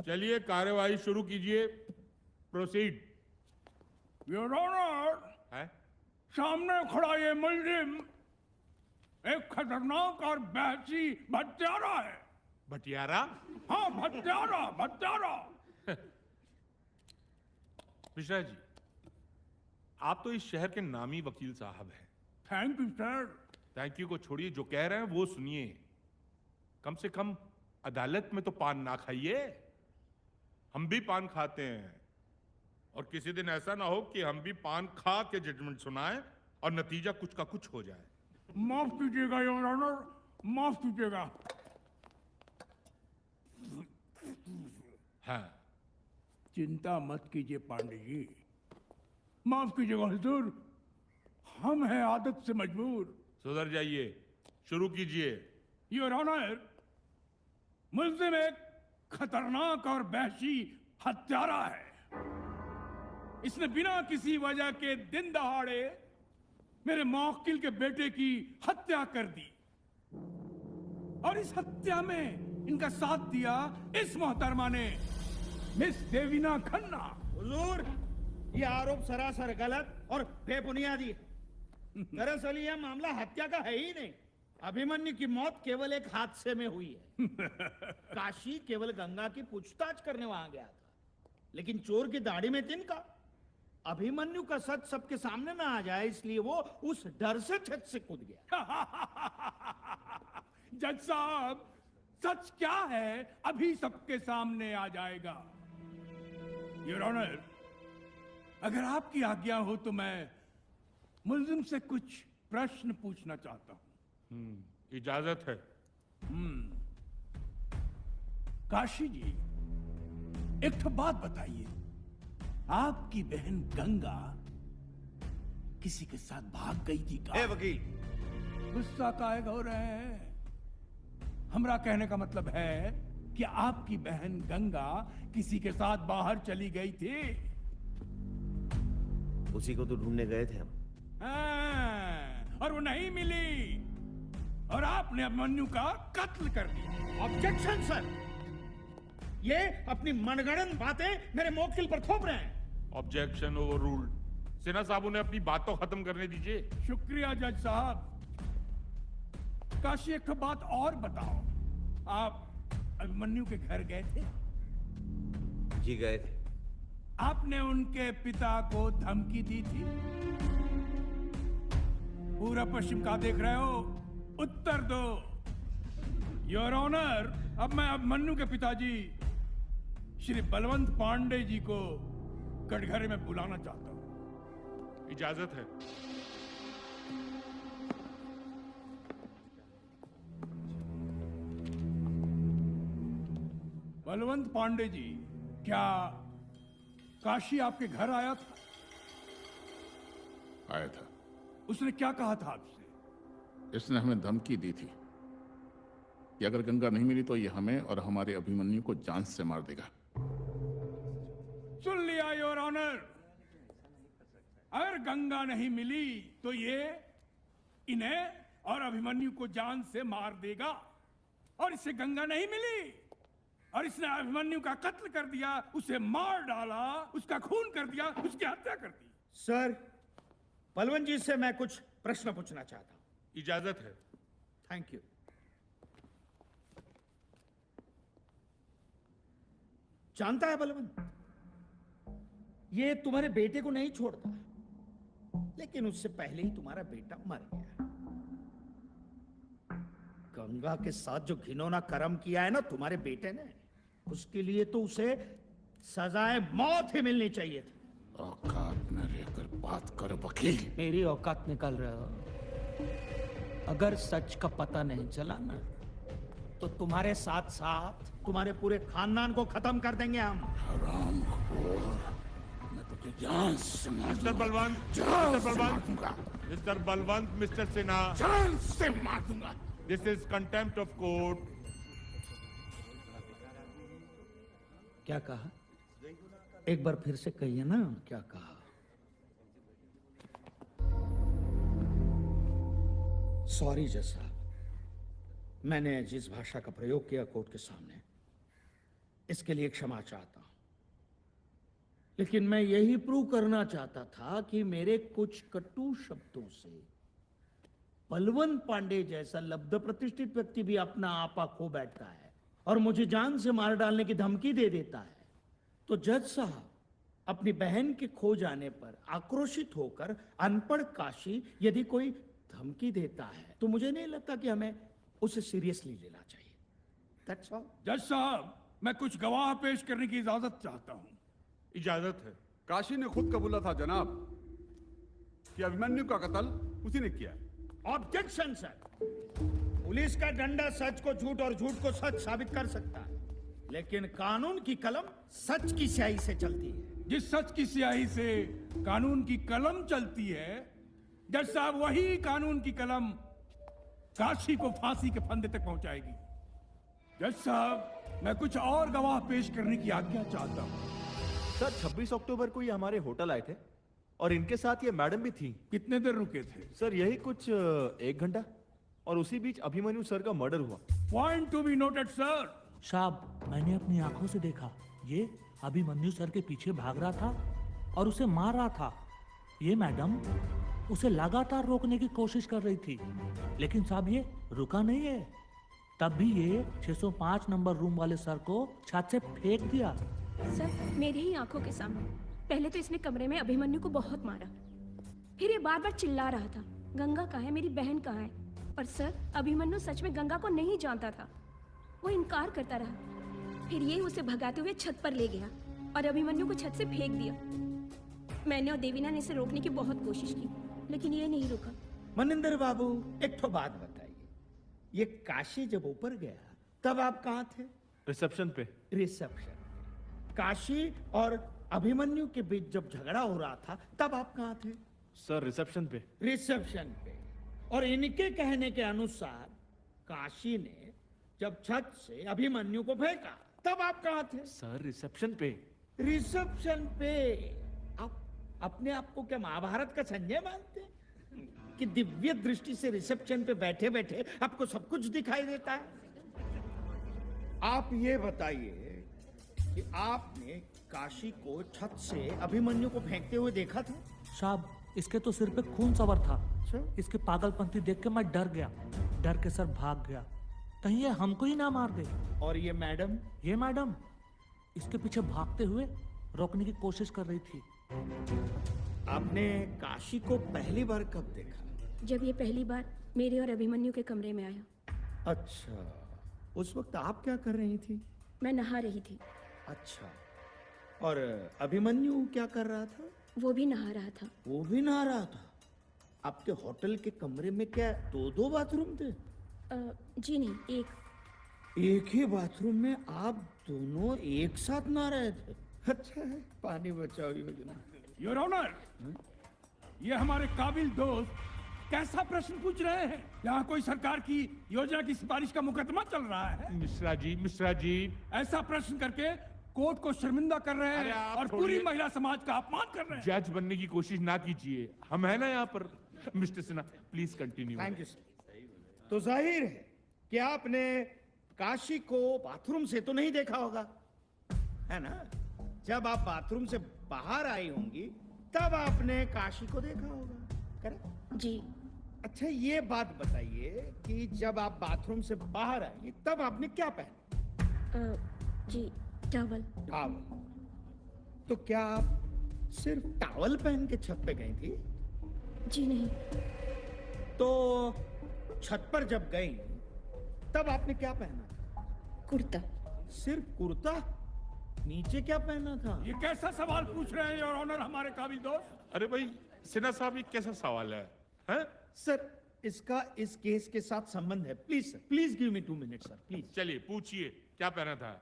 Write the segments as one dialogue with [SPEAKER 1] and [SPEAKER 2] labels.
[SPEAKER 1] चलिए कार्यवाही शुरू कीजिए। प्रोसीड।
[SPEAKER 2] योर ऑनर,
[SPEAKER 1] है
[SPEAKER 2] सामने खड़ा ये मुलजिम एक खतरनाक और बहसी भत्यारा है।
[SPEAKER 1] भटियारा?
[SPEAKER 2] हाँ, भत्यारा भत्यारा।
[SPEAKER 1] मिश्रा जी, आप तो इस शहर के नामी वकील साहब हैं।
[SPEAKER 2] Thank you sir.
[SPEAKER 1] Thank you को छोड़िए, जो कह रहे हैं वो सुनिए। कम से कम अदालत में तो पान ना खाइए। हम भी पान खाते हैं, और किसी दिन ऐसा ना हो कि हम भी पान खा के जजमेंट सुनाएं और नतीजा कुछ का कुछ हो जाए।
[SPEAKER 2] माफ कीजिएगा योर ऑनर, माफ कीजिएगा।
[SPEAKER 1] हाँ,
[SPEAKER 2] चिंता मत कीजिए पांडे जी, माफ कीजिएगा हुजूर, हम हैं आदत से मजबूर।
[SPEAKER 1] सुधर जाइए, शुरू कीजिए।
[SPEAKER 2] योर ऑनर, मुल्जिम एक खतरनाक और वहशी हत्यारा है। इसने बिना किसी वजह के दिन दहाड़े मेरे मौकिल के बेटे की हत्या कर दी, और इस हत्या में इनका साथ दिया इस मोहतरमा ने, मिस देवीना खन्ना।
[SPEAKER 3] हुजूर, ये आरोप सरासर गलत और बेबुनियादी है। दरअसल यह मामला हत्या का है ही नहीं। अभिमन्यु की मौत केवल एक हादसे में हुई है। काशी केवल गंगा की पूछताछ करने वहां गया था, लेकिन चोर की दाढ़ी में तिनका। अभिमन्यु का सच सबके सामने ना आ जाए, इसलिए वो उस डर से छत से कूद गया।
[SPEAKER 2] जज साहब, सच क्या है अभी सबके सामने आ जाएगा। योर ऑनर, अगर आपकी आज्ञा हो तो मैं मुल्जिम से कुछ प्रश्न पूछना चाहता हूं।
[SPEAKER 1] इजाजत है।
[SPEAKER 2] काशी जी, एक तो बात बताइए, आपकी बहन गंगा किसी के साथ भाग गई थी का?
[SPEAKER 4] वकील,
[SPEAKER 2] गुस्सा काहे हो रहे हैं? हमरा कहने का मतलब है कि आपकी बहन गंगा किसी के साथ बाहर चली गई थी।
[SPEAKER 4] उसी को तो ढूंढने गए थे हम।
[SPEAKER 2] हाँ, और वो नहीं मिली, और आपने अभिमन्यु का कत्ल कर दिया।
[SPEAKER 3] ऑब्जेक्शन सर, ये अपनी मनगढ़ंत बातें मेरे मौकिल पर थोप रहे हैं।
[SPEAKER 1] Objection over ruled. सिन्हा साहब, उन्हें अपनी बात तो खत्म करने दीजिए।
[SPEAKER 2] शुक्रिया जज साहब। काशी, एक तो बात और बताओ, आप अभिमन्यु के घर गए थे?
[SPEAKER 4] जी गए थे।
[SPEAKER 2] आपने उनके पिता को धमकी दी थी? पूरब पश्चिम का देख रहे हो? उत्तर दो। योर ऑनर, अब मैं अभिमन्यु के पिताजी श्री बलवंत पांडे जी को कटघरे में बुलाना चाहता हूं।
[SPEAKER 1] इजाजत है।
[SPEAKER 2] बलवंत पांडे जी, क्या काशी आपके घर आया था?
[SPEAKER 5] आया था।
[SPEAKER 2] उसने क्या कहा था आपसे?
[SPEAKER 5] इसने हमें धमकी दी थी कि अगर गंगा नहीं मिली तो ये हमें और हमारे अभिमन्यु को जान से मार देगा।
[SPEAKER 2] सुन लिया योर ऑनर, अगर गंगा नहीं मिली तो ये इन्हें और अभिमन्यु को जान से मार देगा, और इससे गंगा नहीं मिली और इसने अभिमन्यु का कत्ल कर दिया, उसे मार डाला, उसका खून कर दिया, उसकी हत्या कर दी।
[SPEAKER 3] सर, बलवंत जी से मैं कुछ प्रश्न पूछना चाहता हूं।
[SPEAKER 1] इजाजत है।
[SPEAKER 3] Thank you. जानता है बलवंत, ये तुम्हारे बेटे को नहीं छोड़ता, लेकिन उससे पहले ही तुम्हारा बेटा मर गया। गंगा के साथ जो घिनौना कर्म किया है ना तुम्हारे बेटे ने, उसके लिए तो उसे सजाए मौत ही मिलनी चाहिए थी।
[SPEAKER 5] औकात में रहकर बात कर वकील।
[SPEAKER 3] मेरी औकात निकाल रहे हो? अगर सच का पता नहीं चला ना, तो तुम्हारे साथ साथ तुम्हारे पूरे खानदान को खत्म कर देंगे हम।
[SPEAKER 5] हरामखोर, मैं तुझे जान से मार
[SPEAKER 1] मिस्टर
[SPEAKER 5] दूंगा।
[SPEAKER 1] बलवंत,
[SPEAKER 5] जान
[SPEAKER 1] मिस्टर
[SPEAKER 5] से मार
[SPEAKER 1] बलवंत,
[SPEAKER 5] दूंगा।
[SPEAKER 1] मिस्टर बलवंत, मिस्टर सिन्हा,
[SPEAKER 5] जान से मार दूंगा।
[SPEAKER 1] This is contempt of court.
[SPEAKER 3] क्या कहा? एक बार फिर से कहिए ना, क्या कहा? सॉरी जज साहब, मैंने जिस भाषा का प्रयोग किया कोर्ट के सामने, इसके लिए क्षमा चाहता हूं, लेकिन मैं यही प्रूव करना चाहता था कि मेरे कुछ कटु शब्दों से बलवंत पांडे जैसा लब्ध प्रतिष्ठित व्यक्ति भी अपना आपा खो बैठता है और मुझे जान से मार डालने की धमकी दे देता है। तो जज साहब, अपनी बहन के खो जाने पर आक्रोशित होकर अनपढ़ काशी यदि कोई धमकी देता है तो मुझे नहीं लगता कि हमें उसे सीरियसली लेना चाहिए। That's all.
[SPEAKER 2] जज साहब, मैं कुछ गवाह पेश करने की इजाजत चाहता हूं।
[SPEAKER 1] इजाजत है।
[SPEAKER 6] काशी ने खुद कबूला था जनाब कि अभिमन्यु का कत्ल उसी ने किया।
[SPEAKER 3] Objection sir. पुलिस का डंडा सच को झूठ और झूठ को सच साबित कर सकता है, लेकिन कानून की कलम सच की स्याही से चलती है।
[SPEAKER 2] जिस सच की स्याही से कानून की कलम चलती है, जज साहब, वही कानून की कलम काशी को फांसी के फंदे तक पहुंचाएगी। जज साहब, मैं कुछ और गवाह पेश करने की आज्ञा चाहता हूं।
[SPEAKER 7] सर 26 अक्टूबर को ये हमारे होटल आए थे और इनके साथ ये मैडम भी थी।
[SPEAKER 2] कितने देर रुके थे?
[SPEAKER 7] सर यही कुछ 1 घंटा, और उसी बीच अभिमन्यु सर का मर्डर हुआ।
[SPEAKER 2] Point to be noted sir.
[SPEAKER 8] साहब, मैंने अपनी आंखों से देखा, ये अभिमन्यु सर के पीछे भाग रहा था और उसे मार रहा था। ये मैडम उसे लगातार रोकने की कोशिश कर रही थी, लेकिन साहब ये रुका नहीं है। तब भी ये 605 नंबर रूम वाले सर को छत से फेंक दिया।
[SPEAKER 9] सर, मेरी ही आंखों के सामने पहले तो इसने कमरे में अभिमन्यु को बहुत मारा, फिर ये बार बार चिल्ला रहा था, गंगा कहाँ है, मेरी बहन कहाँ है। पर सर, अभिमन्यु सच में गंगा को नहीं जानता था। वो इनकार करता रहा। फिर ये उसे भगाते हुए छत पर ले गया और अभिमन्यु को छत से फेंक दिया। मैंने और देवीना ने इसे रोकने की बहुत कोशिश की, लेकिन ये नहीं रुका।
[SPEAKER 3] मनिंदर बाबू, एक तो बात बताइए, ये काशी जब ऊपर गया तब आप कहाँ थे?
[SPEAKER 7] रिसेप्शन पे।
[SPEAKER 3] रिसेप्शन। काशी और अभिमन्यु के बीच जब झगड़ा हो रहा था तब आप कहाँ थे?
[SPEAKER 7] सर रिसेप्शन पे।
[SPEAKER 3] रिसेप्शन पे। और इनके कहने के अनुसार काशी ने जब छत से अभिमन्यु को फेंका तब आप कहाँ थे?
[SPEAKER 7] सर रिसेप्शन पे।
[SPEAKER 3] रिसेप्शन पे। आप अपने आप को क्या महाभारत का संजय मानते हैं कि दिव्य दृष्टि से रिसेप्शन पे बैठे बैठे आपको सब कुछ दिखाई देता है? आप ये बताइए कि आपने काशी को छत से अभिमन्यु को फेंकते हुए देखा था?
[SPEAKER 8] साहब, इसके तो सिर पे खून सवार था।
[SPEAKER 3] अच्छा।
[SPEAKER 8] इसके पागलपंती देख के मैं डर गया। डर के सर भाग गया, कहीं ये हमको ही ना मार दे।
[SPEAKER 3] और ये मैडम?
[SPEAKER 8] ये मैडम इसके पीछे भागते हुए रोकने की कोशिश कर रही थी।
[SPEAKER 3] आपने काशी को पहली बार कब देखा?
[SPEAKER 9] जब ये पहली बार मेरे और अभिमन्यु के कमरे में आया।
[SPEAKER 3] अच्छा, उस वक्त आप क्या कर रही थी?
[SPEAKER 9] मैं नहा रही थी।
[SPEAKER 3] अच्छा, और अभिमन्यु क्या कर रहा था?
[SPEAKER 9] वो भी नहा रहा था।
[SPEAKER 3] वो भी नहा रहा था। आपके होटल के कमरे में क्या 2-2 बाथरूम थे?
[SPEAKER 9] जी नहीं,
[SPEAKER 3] एक ही बाथरूम में आप दोनों एक साथ नहा रहे थे? अच्छा है, पानी बचाओ योजना।
[SPEAKER 2] योर ऑनर, ये हमारे काबिल दोस्त कैसा प्रश्न पूछ रहे हैं? यहाँ कोई सरकार की योजना की सिफारिश का मुकदमा चल रहा है।
[SPEAKER 1] मिश्रा जी,
[SPEAKER 2] ऐसा प्रश्न करके कोर्ट को शर्मिंदा कर रहे
[SPEAKER 1] अरे
[SPEAKER 2] हैं
[SPEAKER 1] आप
[SPEAKER 2] और पूरी महिला समाज का अपमान कर रहे हैं।
[SPEAKER 1] जज बनने की कोशिश ना कीजिए, हम है ना यहाँ पर। Mister Sinha, please continue.
[SPEAKER 3] Thank you sir. तो जाहिर है कि आपने काशी को बाथरूम से तो नहीं देखा होगा, है ना? जब आप बाथरूम से बाहर आई होंगी तब आपने काशी को देखा होगा, करेक्ट?
[SPEAKER 9] जी।
[SPEAKER 3] अच्छा, ये बात बताइए कि जब आप बाथरूम से बाहर आई तब आपने क्या पहना?
[SPEAKER 9] जी, टॉवल।
[SPEAKER 3] टॉवल। तो क्या आप सिर्फ टॉवल पहन के छत पे गई थी?
[SPEAKER 9] जी नहीं।
[SPEAKER 3] तो छत पर जब गई तब आपने क्या पहना था?
[SPEAKER 9] कुर्ता।
[SPEAKER 3] सिर्फ कुर्ता? नीचे क्या पहना था?
[SPEAKER 2] ये कैसा सवाल पूछ रहे हैं योर ऑनर हमारे काबिल दोस्त?
[SPEAKER 1] अरे भाई सिन्हा साहब, ये कैसा सवाल है, हैं?
[SPEAKER 3] सर, इसका इस केस के साथ संबंध है। Please sir, please give me 2 minute sir, please.
[SPEAKER 1] चलिए पूछिए, क्या पहना था?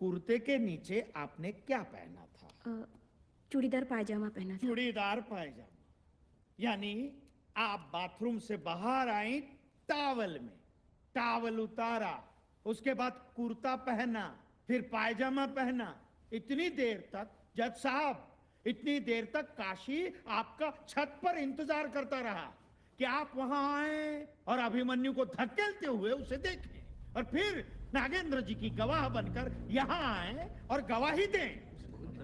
[SPEAKER 3] कुर्ते के नीचे आपने क्या पहना था?
[SPEAKER 9] चूड़ीदार पायजामा पहना था।
[SPEAKER 3] चूड़ीदार पायजामा। यानी आप बाथरूम से बाहर आई टॉवल में, टॉवल उतारा, उसके बाद कुर्ता पहना, फिर पायजामा पहना। इतनी देर तक जज साहब, इतनी देर तक काशी आपका छत पर इंतजार करता रहा कि आप वहां आए और अभिमन्यु को धकेलते हुए उसे देखें, और फिर नागेंद्र जी की गवाह बनकर यहाँ आए और गवाही दें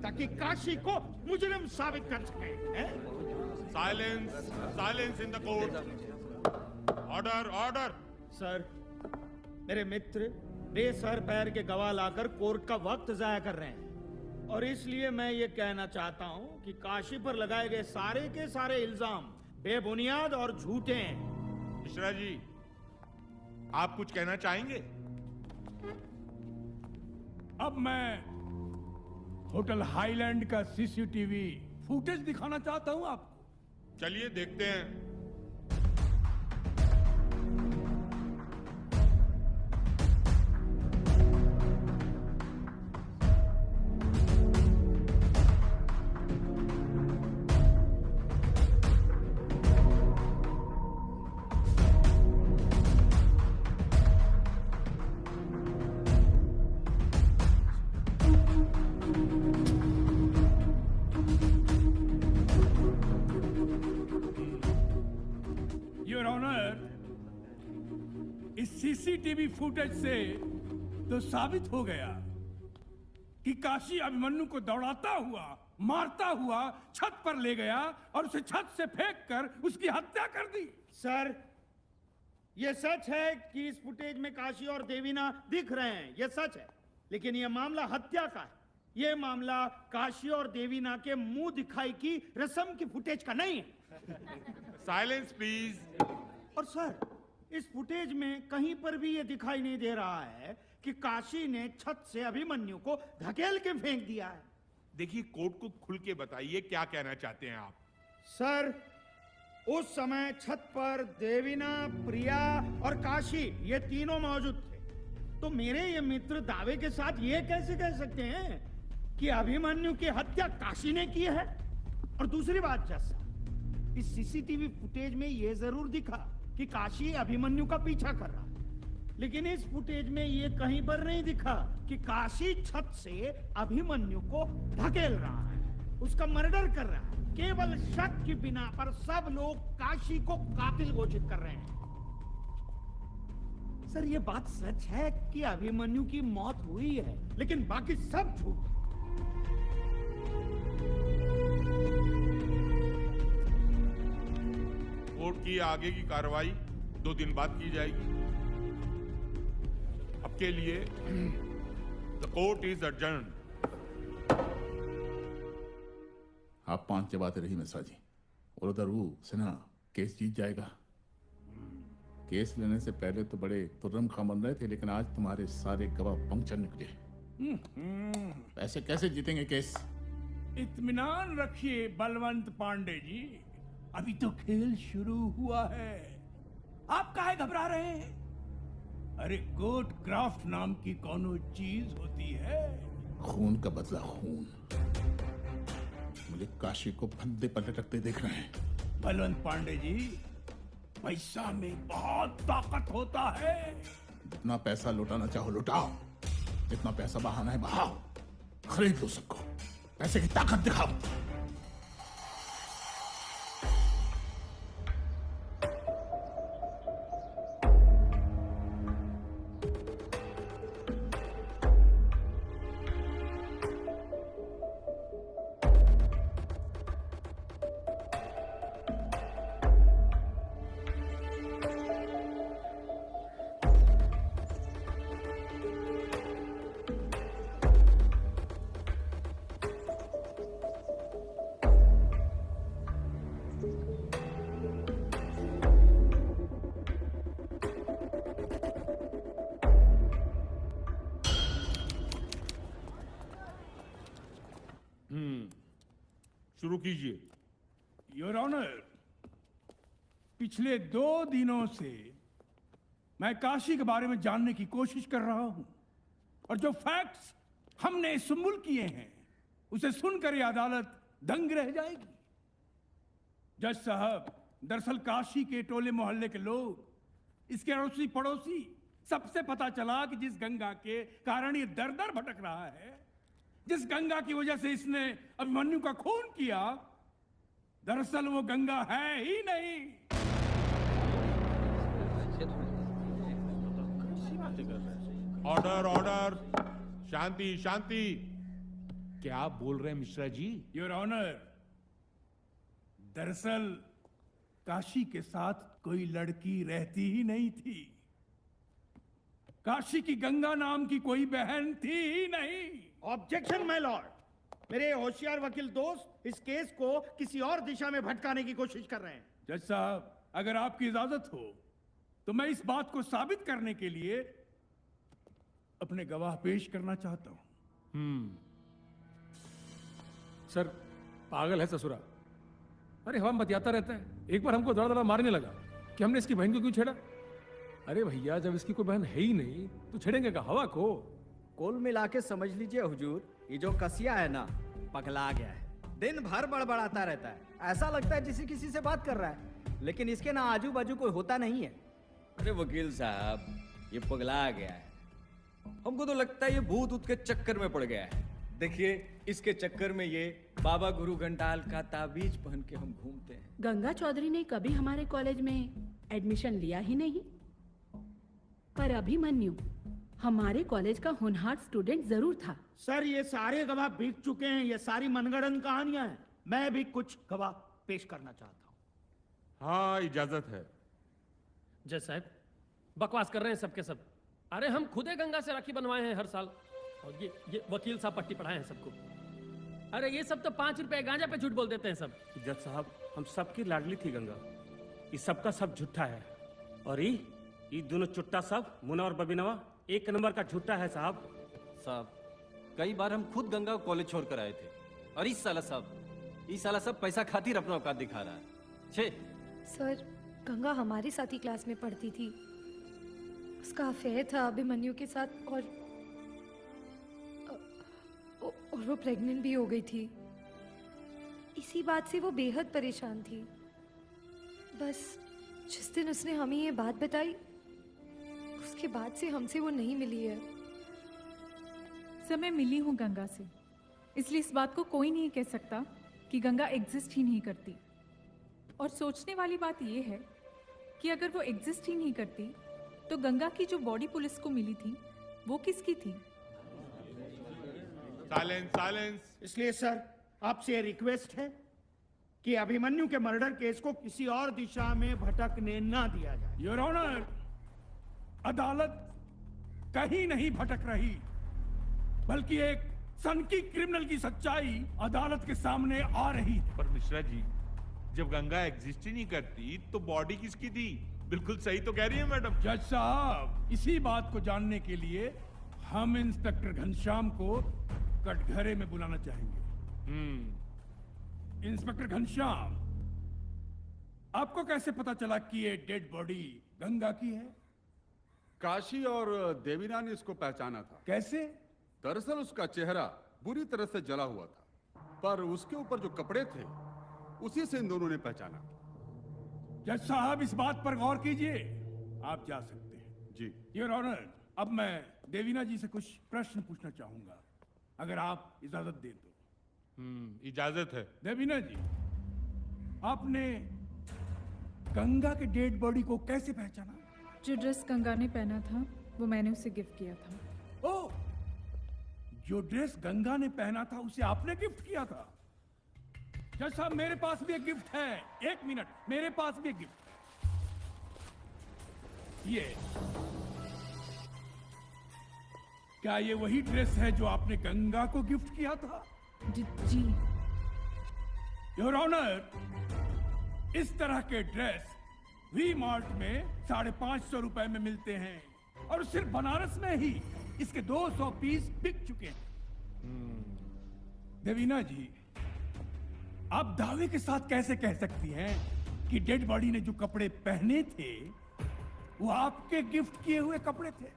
[SPEAKER 3] ताकि काशी को मुजरिम साबित कर सके, हैं?
[SPEAKER 1] Silence, silence in the court. Order, order.
[SPEAKER 3] Sir, मेरे मित्र बेसर पैर के गवाह लाकर कोर्ट का वक्त जाया कर रहे हैं और इसलिए मैं ये कहना चाहता हूं कि काशी पर लगाए गए सारे के सारे इल्जाम बेबुनियाद और झूठे हैं।
[SPEAKER 1] मिश्रा जी, आप कुछ कहना चाहेंगे?
[SPEAKER 2] अब मैं होटल हाईलैंड का सीसीटीवी फुटेज दिखाना चाहता हूं आपको।
[SPEAKER 1] चलिए देखते हैं।
[SPEAKER 2] योर ऑनर, इस सीसीटीवी फुटेज से तो साबित हो गया कि काशी अभिमन्यु को दौड़ाता हुआ, मारता हुआ छत पर ले गया और उसे छत से फेंक कर उसकी हत्या कर दी।
[SPEAKER 3] सर, ये सच है कि इस फुटेज में काशी और देवीना दिख रहे हैं, ये सच है, लेकिन ये मामला हत्या का है। ये मामला काशी और देवीना के मुंह दिखाई की रस्म की फुटेज का नहीं है।
[SPEAKER 1] Silence please.
[SPEAKER 3] और सर, इस फुटेज में कहीं पर भी ये दिखाई नहीं दे रहा है कि काशी ने छत से अभिमन्यु को धकेल के फेंक दिया है।
[SPEAKER 1] देखिए, कोर्ट को खुल के बताइए क्या कहना चाहते हैं आप।
[SPEAKER 3] सर, उस समय छत पर देवीना, प्रिया और काशी ये तीनों मौजूद थे, तो मेरे ये मित्र दावे के साथ ये कैसे कह सकते हैं कि अभिमन्यु की हत्या काशी ने की है? और दूसरी बात, जैसा इस सीसीटीवी फुटेज में ये जरूर दिखा कि काशी अभिमन्यु का पीछा कर रहा है, लेकिन इस फुटेज में ये कहीं पर नहीं दिखा कि काशी छत से अभिमन्यु को धकेल रहा है, उसका मर्डर कर रहा है। केवल शक की बिना पर सब लोग काशी को कातिल घोषित कर रहे हैं। सर, ये बात सच है कि अभिमन्यु की मौत हुई है, लेकिन बाकी सब झूठ।
[SPEAKER 1] कोर्ट की आगे की कार्रवाई 2 दिन बाद की जाएगी। अब के लिए द कोर्ट इज adjourned।
[SPEAKER 5] आप 5 चबाते रही मिश्रा जी, और उधर वो सिन्हा केस जीत जाएगा। केस लेने से पहले तो बड़े तुर्रम खां बन रहे थे, लेकिन आज तुम्हारे सारे गवाह पंक्चर निकले। ऐसे कैसे जीतेंगे केस?
[SPEAKER 2] इत्मीनान रखिए बलवंत पांडे जी, अभी तो खेल शुरू हुआ है। आप काहे घबरा रहे हैं? अरे कोर्ट क्राफ्ट नाम की कोनो चीज होती है।
[SPEAKER 5] खून का बदला खून। मुझे काशी को फंदे पर लटकते देख रहे हैं।
[SPEAKER 2] बलवंत पांडे जी, पैसा में बहुत ताकत होता है।
[SPEAKER 5] जितना पैसा लुटाना चाहो लुटाओ, जितना पैसा बहाना है बहाओ, खरीद लो सबको, पैसे की ताकत दिखाओ।
[SPEAKER 1] शुरू कीजिए।
[SPEAKER 2] योर ऑनर, पिछले 2 दिनों से मैं काशी के बारे में जानने की कोशिश कर रहा हूं, और जो फैक्ट्स हमने सुम्बुल किए हैं उसे सुनकर ये अदालत दंग रह जाएगी। जज साहब, दरअसल काशी के टोले मोहल्ले के लोग, इसके अड़ोसी पड़ोसी, सबसे पता चला कि जिस गंगा के कारण ये दर दर भटक रहा है, जिस गंगा की वजह से इसने अभिमन्यु का खून किया, दरअसल वो गंगा है ही नहीं।
[SPEAKER 1] ऑर्डर ऑर्डर, शांति शांति। क्या बोल रहे हैं मिश्रा जी?
[SPEAKER 2] योर ऑनर, दरअसल काशी के साथ कोई लड़की रहती ही नहीं थी। काशी की गंगा नाम की कोई बहन थी ही नहीं।
[SPEAKER 3] ऑब्जेक्शन माय लॉर्ड, मेरे होशियार वकील दोस्त इस केस को किसी और दिशा में भटकाने की कोशिश कर रहे हैं।
[SPEAKER 2] जज साहब, अगर आपकी इजाजत हो तो मैं इस बात को साबित करने के लिए अपने गवाह पेश करना चाहता हूं।
[SPEAKER 10] सर पागल है ससुरा। अरे हवा में बतियाता रहता है, एक बार हमको दौड़ा दौड़ा मारने लगा कि हमने इसकी बहन को क्यों छेड़ा। अरे भैया, जब इसकी कोई बहन है ही नहीं तो छेड़ेंगे का हवा को।
[SPEAKER 11] कुल मिला के समझ लीजिए हुजूर, ये जो कसिया है ना, पगला गया है। दिन भर बड़बड़ाता रहता है, ऐसा लगता है जैसे किसी से बात कर रहा है, लेकिन इसके ना आजू बाजू कोई होता नहीं है।
[SPEAKER 12] अरे वकील साहब, ये पगला गया है। हमको तो लगता है ये भूत ऊत के चक्कर में पड़ गया है। देखिए, इसके चक्कर में ये बाबा गुरु घंटाल का ताबीज पहन के हम घूमते हैं।
[SPEAKER 13] गंगा चौधरी ने कभी हमारे कॉलेज में एडमिशन लिया ही नहीं, पर अभिमन्यु हमारे कॉलेज का होनहार स्टूडेंट जरूर था।
[SPEAKER 3] सर, ये सारे गवाह बीत चुके हैं, ये सारी मनगढ़ंत कहानियां हैं। मैं भी कुछ गवाह पेश करना चाहता हूं।
[SPEAKER 1] हाँ, इजाजत है।
[SPEAKER 10] जज साहब, बकवास कर रहे हैं सबके सब। अरे हम खुदे गंगा से राखी बनवाए हैं हर साल, और ये वकील साहब पट्टी पढ़ाए हैं सबको। अरे ये सब तो 5 रुपए गांजा पे झूठ बोल देते हैं सब।
[SPEAKER 14] जज साहब, हम सबकी लाडली थी गंगा, ये सबका सब झूठा है। और ये दोनों चुट्टा सब, मुना और बबीनवा, एक नंबर का झूठा है साहब।
[SPEAKER 12] साहब, कई बार हम खुद गंगा को कॉलेज छोड़ कर आए थे, और इस साला सब पैसा खातिर अपना औकात दिखा रहा है। छे
[SPEAKER 15] सर, गंगा हमारे साथ ही क्लास में पढ़ती थी। उसका अफेयर था अभिमन्यु के साथ, और वो प्रेग्नेंट भी हो गई थी। इसी बात से वो बेहद परेशान थी। बस जिस दिन उसने हमें ये बात बताई, उसके बाद से हमसे वो नहीं मिली है।
[SPEAKER 16] सर, मैं मिली हूँ गंगा से, इसलिए इस बात को कोई नहीं कह सकता कि गंगा एग्जिस्ट ही नहीं करती। और सोचने वाली बात यह है कि अगर वो एग्जिस्ट ही नहीं करती तो गंगा की जो बॉडी पुलिस को मिली थी वो किसकी थी?
[SPEAKER 1] Silence silence.
[SPEAKER 3] इसलिए सर, आपसे रिक्वेस्ट है कि अभिमन्यु के मर्डर केस को किसी और दिशा में भटकने ना दिया जाए।
[SPEAKER 2] योर ऑनर, अदालत कहीं नहीं भटक रही, बल्कि एक सनकी क्रिमिनल की सच्चाई अदालत के सामने आ रही है।
[SPEAKER 1] पर मिश्रा जी, जब गंगा एग्जिस्ट ही नहीं करती तो बॉडी किसकी थी? बिल्कुल सही तो कह रही है मैडम।
[SPEAKER 2] जज साहब, इसी बात को जानने के लिए हम इंस्पेक्टर घनश्याम को कटघरे में बुलाना चाहेंगे। इंस्पेक्टर घनश्याम, आपको कैसे पता चला कि ये डेड बॉडी गंगा की है?
[SPEAKER 6] काशी और देवीना ने इसको पहचाना था।
[SPEAKER 2] कैसे?
[SPEAKER 6] दरअसल उसका चेहरा बुरी तरह से जला हुआ था, पर उसके ऊपर जो कपड़े थे उसी से इन दोनों ने पहचाना।
[SPEAKER 2] जज साहब, इस बात पर गौर कीजिए। आप जा सकते हैं।
[SPEAKER 6] जी।
[SPEAKER 2] योर ऑनर, अब मैं देवीना जी से कुछ प्रश्न पूछना चाहूंगा, अगर आप इजाजत दें तो।
[SPEAKER 1] इजाजत है।
[SPEAKER 2] देवीना जी, आपने गंगा के डेड बॉडी को कैसे पहचाना?
[SPEAKER 16] जो ड्रेस गंगा ने पहना था वो मैंने उसे गिफ्ट किया था।
[SPEAKER 2] ओह, जो ड्रेस गंगा ने पहना था उसे आपने गिफ्ट किया था? जज साहब, मेरे पास भी एक गिफ्ट है। एक मिनट, मेरे पास भी एक गिफ्ट। ये क्या ये वही ड्रेस है जो आपने गंगा को गिफ्ट किया था?
[SPEAKER 16] जी।
[SPEAKER 2] योर ऑनर, इस तरह के ड्रेस वी मार्ट में 550 रुपए में मिलते हैं, और सिर्फ बनारस में ही इसके 200 पीस बिक चुके हैं। देवीना जी, आप दावे के साथ कैसे कह सकती हैं कि डेड बॉडी ने जो कपड़े पहने थे वो आपके गिफ्ट किए हुए कपड़े थे?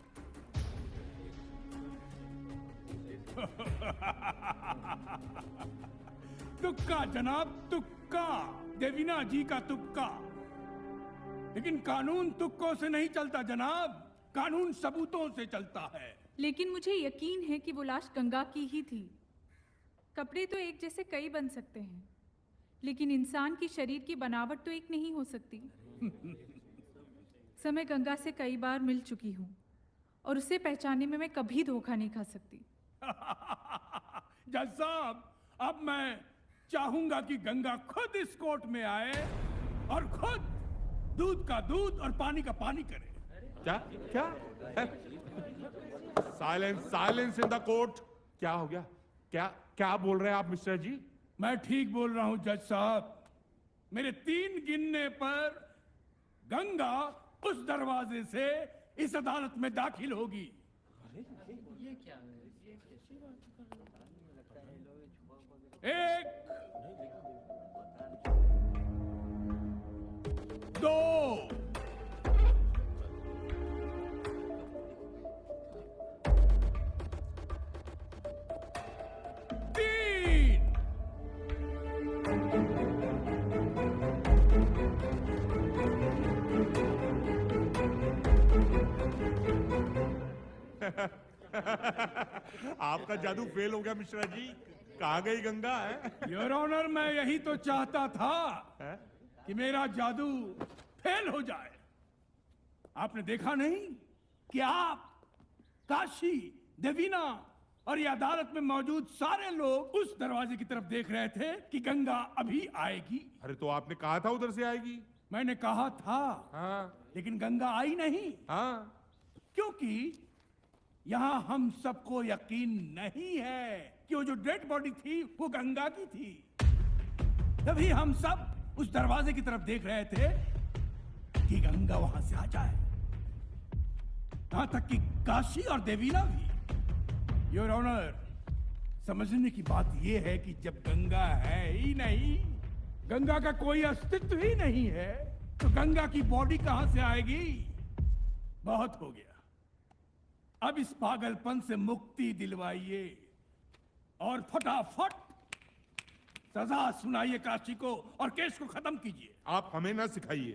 [SPEAKER 2] तुक्का जनाब, तुक्का। देवीना जी का तुक्का। लेकिन कानून तुक्कों से नहीं चलता जनाब, कानून सबूतों से चलता है।
[SPEAKER 16] लेकिन मुझे यकीन है कि वो लाश गंगा की ही थी। कपड़े तो एक जैसे कई बन सकते हैं, लेकिन इंसान की शरीर की बनावट तो एक नहीं हो सकती। समय गंगा से कई बार मिल चुकी हूँ और उसे पहचानने में मैं कभी धोखा नहीं खा सकती।
[SPEAKER 2] जज साहब, अब मैं चाहूंगा कि गंगा खुद इस कोर्ट में आए और खुद दूध का दूध और पानी का पानी करे।
[SPEAKER 1] क्या क्या? Silence, silence in the court. क्या हो गया? क्या क्या बोल रहे हैं आप मिस्टर जी?
[SPEAKER 2] मैं ठीक बोल रहा हूं जज साहब। मेरे 3 गिनने पर गंगा उस दरवाजे से इस अदालत में दाखिल होगी।
[SPEAKER 10] ये क्या है?
[SPEAKER 2] 1, 2, 3।
[SPEAKER 1] आपका जादू फेल हो गया मिश्रा जी। कहाँ गई गंगा है?
[SPEAKER 2] योर ऑनर, मैं यही तो चाहता था कि मेरा जादू फेल हो जाए। आपने देखा नहीं कि आप, काशी, देवीना और ये अदालत में मौजूद सारे लोग उस दरवाजे की तरफ देख रहे थे कि गंगा अभी आएगी।
[SPEAKER 1] अरे तो आपने कहा था उधर से आएगी।
[SPEAKER 2] मैंने कहा था, लेकिन गंगा आई नहीं। क्योंकि यहां हम सबको यकीन नहीं है कि वो जो डेड बॉडी थी वो गंगा की थी। तभी हम सब उस दरवाजे की तरफ देख रहे थे कि गंगा वहां से आ जाए। यहां तक कि काशी और देवीना भी। योर ऑनर, समझने की बात यह है कि जब गंगा है ही नहीं, गंगा का कोई अस्तित्व ही नहीं है, तो गंगा की बॉडी कहां से आएगी? बहुत हो गया। अब इस पागलपन से मुक्ति दिलवाइए और फटाफट सजा सुनाइए काशी को और केस को खत्म कीजिए।
[SPEAKER 1] आप हमें ना सिखाइए।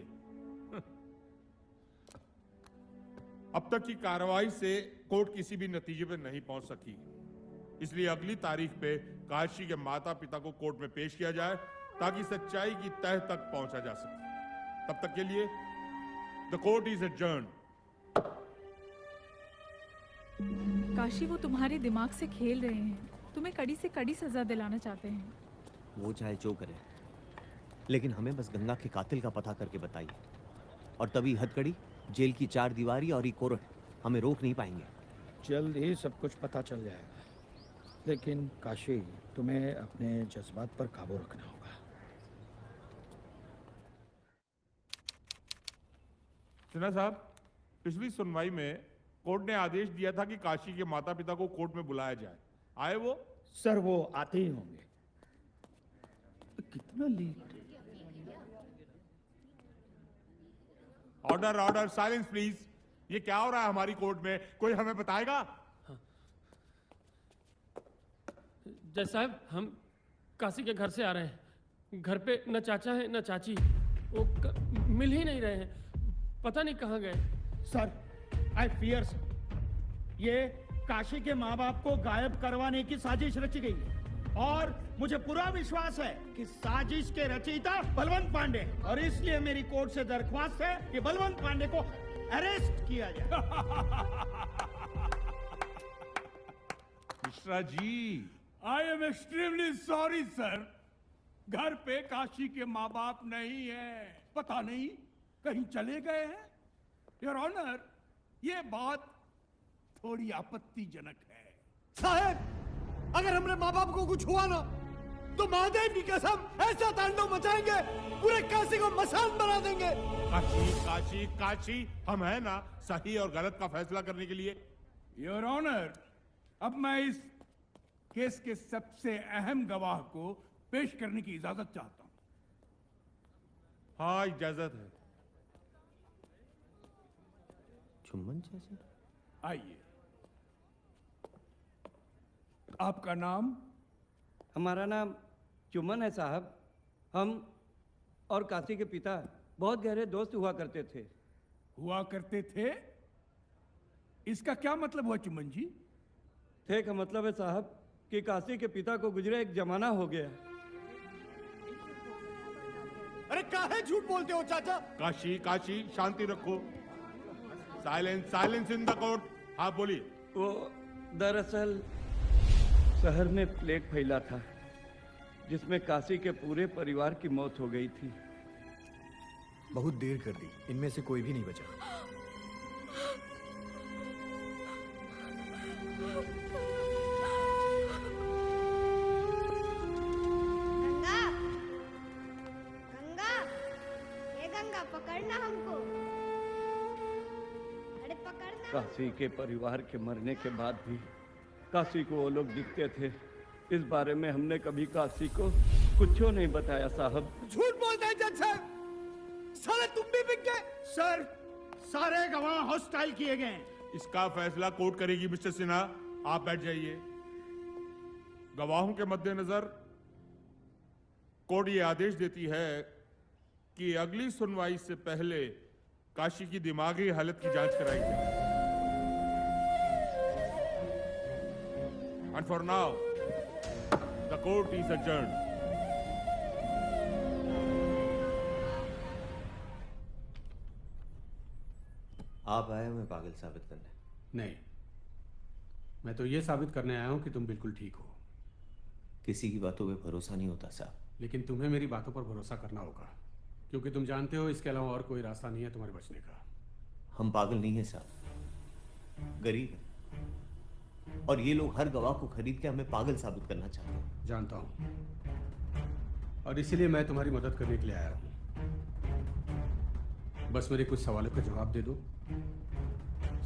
[SPEAKER 1] अब तक की कार्रवाई से कोर्ट किसी भी नतीजे पर नहीं पहुंच सकी, इसलिए अगली तारीख पे काशी के माता पिता को कोर्ट में पेश किया जाए ताकि सच्चाई की तह तक पहुंचा जा सके। तब तक के लिए the court is adjourned.
[SPEAKER 16] Kashi, वो तुम्हारे दिमाग से खेल रहे हैं। तुम्हें कड़ी से कड़ी सजा दिलाना चाहते हैं।
[SPEAKER 4] वो चाहे जो करे, लेकिन हमें बस गंगा के कातिल का पता करके बताइए, और तभी हथकड़ी, जेल की 4 दीवारी और ये कोर्ट हमें रोक नहीं पाएंगे।
[SPEAKER 3] जल्द ही सब कुछ पता चल जाएगा, लेकिन काशी, तुम्हें अपने जज्बात पर काबू रखना होगा।
[SPEAKER 1] सिन्हा साहब, पिछली सुनवाई में कोर्ट ने आदेश दिया था कि काशी के माता पिता को कोर्ट में बुलाया जाए। आए वो?
[SPEAKER 3] सर, वो आते ही होंगे। कितना late?
[SPEAKER 1] Order, order, silence please. ये क्या हो रहा है हमारी कोर्ट में? कोई हमें बताएगा?
[SPEAKER 10] जज साहब, हम काशी के घर से आ रहे हैं। घर पे न चाचा है न चाची। वो मिल ही नहीं रहे हैं। पता नहीं कहाँ गए।
[SPEAKER 3] सर, आई फियर ये काशी के माँ बाप को गायब करवाने की साजिश रची गई है, और मुझे पूरा विश्वास है कि साजिश के रचयिता बलवंत पांडे हैं, और इसलिए मेरी कोर्ट से दरख्वास्त है कि बलवंत पांडे को अरेस्ट किया जाए।
[SPEAKER 1] Mishra ji,
[SPEAKER 2] I am extremely sorry sir. घर पे काशी के माँ बाप नहीं है। पता नहीं कहीं चले गए हैं। योर ऑनर, ये बात थोड़ी आपत्तिजनक है।
[SPEAKER 11] साहब, अगर हमारे माँ बाप को कुछ हुआ ना, तो महादेव की कसम ऐसा तांडव मचाएंगे, पूरे काशी को मसान बना देंगे।
[SPEAKER 1] काशी, काशी, काशी, हम है ना सही और गलत का फैसला करने के लिए।
[SPEAKER 2] योर ऑनर, अब मैं इस केस के सबसे अहम गवाह को पेश करने की इजाजत चाहता हूं।
[SPEAKER 1] हाँ, इजाजत है।
[SPEAKER 4] चुम्बन जैसे?
[SPEAKER 2] आइए। आपका नाम?
[SPEAKER 17] हमारा नाम चुमन है साहब। हम और काशी के पिता बहुत गहरे दोस्त हुआ करते थे।
[SPEAKER 2] हुआ करते थे? इसका क्या मतलब हुआ चुमन जी?
[SPEAKER 17] थे का मतलब है साहब कि काशी के पिता को गुजरे एक जमाना हो गया।
[SPEAKER 11] अरे काहे झूठ बोलते हो चाचा?
[SPEAKER 1] काशी, काशी, शांति रखो। Silence, silence in the court. हाँ बोलिए।
[SPEAKER 17] वो दरअसल शहर में प्लेग फैला था जिसमें काशी के पूरे परिवार की मौत हो गई थी।
[SPEAKER 7] बहुत देर कर दी, इनमें से कोई भी नहीं बचा।
[SPEAKER 18] गंगा, गंगा, ये गंगा पकड़ना हमको। अरे पकड़ना।
[SPEAKER 17] काशी के परिवार के मरने के बाद भी काशी को वो लोग दिखते थे। इस बारे में हमने कभी काशी को कुछ नहीं बताया साहब।
[SPEAKER 3] झूठ बोलते हैं जज साहब। साले तुम भी बिक गए। सर, सारे गवाह हॉस्टाइल किए गए हैं।
[SPEAKER 1] इसका फैसला कोर्ट करेगी मिस्टर सिन्हा, आप बैठ जाइए। गवाहों के मद्देनजर कोर्ट ये आदेश देती है कि अगली सुनवाई से पहले काशी की दिमागी हालत की जांच कराई जाए। And for now, the court is adjourned.
[SPEAKER 4] आप आए हमें पागल साबित करने?
[SPEAKER 19] नहीं, मैं तो ये साबित करने आया हूं कि तुम बिल्कुल ठीक हो।
[SPEAKER 4] किसी की बातों पे भरोसा नहीं होता साहब।
[SPEAKER 19] लेकिन तुम्हें मेरी बातों पर भरोसा करना होगा, क्योंकि तुम जानते हो इसके अलावा और कोई रास्ता नहीं है तुम्हारे बचने का।
[SPEAKER 4] हम पागल नहीं है साहब, गरीब हैं। और ये लोग हर गवाह को खरीद के हमें पागल साबित करना चाहते हैं।
[SPEAKER 19] जानता हूं, और इसीलिए मैं तुम्हारी मदद करने के लिए आया हूं। बस मेरे कुछ सवालों का जवाब दे दो,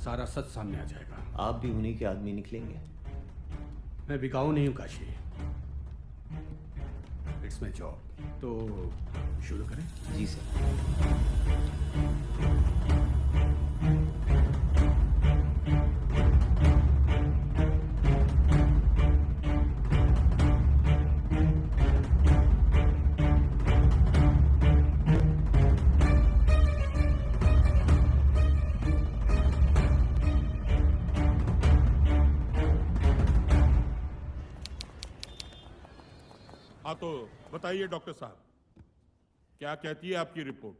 [SPEAKER 19] सारा सच सामने आ जाएगा।
[SPEAKER 4] आप भी उन्हीं के आदमी निकलेंगे?
[SPEAKER 19] मैं बिकाऊ नहीं हूं काशी, इट्स माई जॉब। तो शुरू करें?
[SPEAKER 4] जी सर।
[SPEAKER 1] हाँ तो बताइए डॉक्टर साहब, क्या कहती है आपकी रिपोर्ट?